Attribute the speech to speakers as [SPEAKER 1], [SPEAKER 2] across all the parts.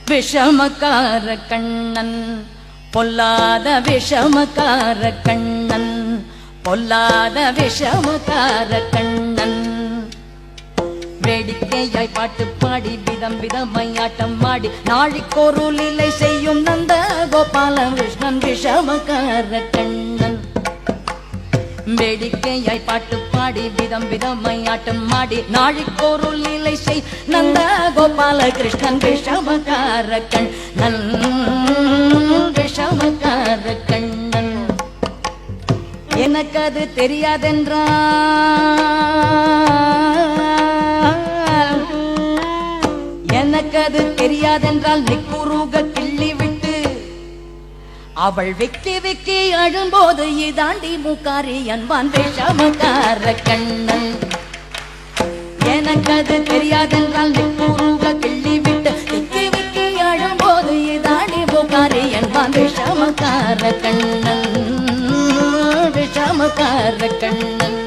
[SPEAKER 1] விஷமக்கார கண்ணன் பொல்லாத விஷமக்கார கண்ணன் பொல்லாத விஷமக்கார கண்ணன் வேடிக்கையாய் பாட்டு பாடி விதம் விதமாய் ஆட்டம் ஆடி நாழிக்கொரு லீலை செய்யும் நந்த கோபால கிருஷ்ணன் விஷமக்கார கண்ணன் வேடிக்கையாய் பாட்டு பாடி விதம் விதமாய் ஆட்டம் ஆடி நாழிக்கொரு லீலை செய் நந்த கோபால கிருஷ்ணன் விஷமக்கார கண்ணன் விஷமக்கார கண்ணன் எனக்கு அது தெரியாதென்றால் நிக்குருக கிள்ளி விட்டு அவள் விக்கி விக்கி அழும்போது இதாண்டி மூக்காரி என்பான் விஷமக்கார கண்ணன் எனக்கு அது தெரியாதென்றால் நிக்குருக கிள்ளி விட்டு விக்கி விக்கி அழும்போது இதாண்டி மூக்காரி என்பான் விஷமக்கார கண்ணன் விஷமக்கார கண்ணன்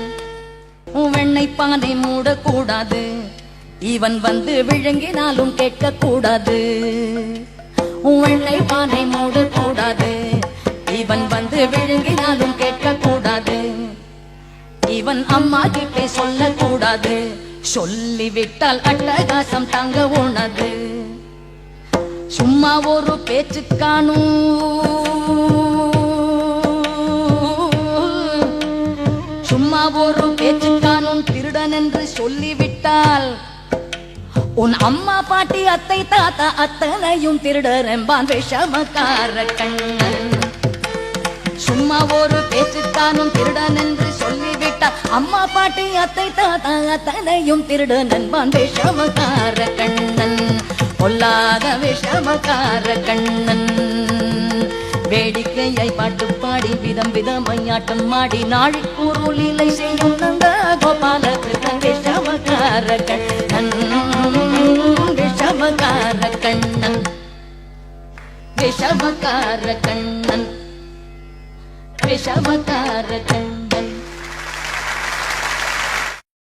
[SPEAKER 1] வெண்ணை பானை மூடக்கூடாது இவன் வந்து விழுங்கினாலும் கேட்க கூடாது வெண்ணை பானை மூடக்கூடாது இவன் வந்து விழுங்கினாலும் கேட்க கூடாது இவன் அம்மா கிட்டே சொல்லக்கூடாது சொல்லிவிட்டால் அட்டகாசம் தாங்க உணது சும்மா ஒரு பேச்சு காணும் சும்மா ஒரு பேச்சு காணும் திருடன் என்று சொல்லிவிட்டால் உன் அம்மா பாட்டி அத்தை தாத்தா அத்தனையும் திருடர் என்பான் விஷமக்கார கண்ணன் சும்மா ஒரு பேச்சுக்கானும் திருடன் என்று சொல்லிவிட்டால் அம்மா பாட்டி அத்தை தாத்தா அத்தனையும் திருடன் என்பான் விஷமக்கார கண்ணன் பொல்லாத விஷமக்கார கண்ணன் வேடிக்கையை பாட்டு பாடி விதம் விதமாய் ஆட்டம் ஆடி நாழிக்கூறு லீலை செய்யும் நந்த கோபால கிருஷ்ணன் விஷமக்கார கண்ணன் விஷமக்கார கண்ணன் விஷமக்கார கண்ணன் விஷமக்கார கண்ணன்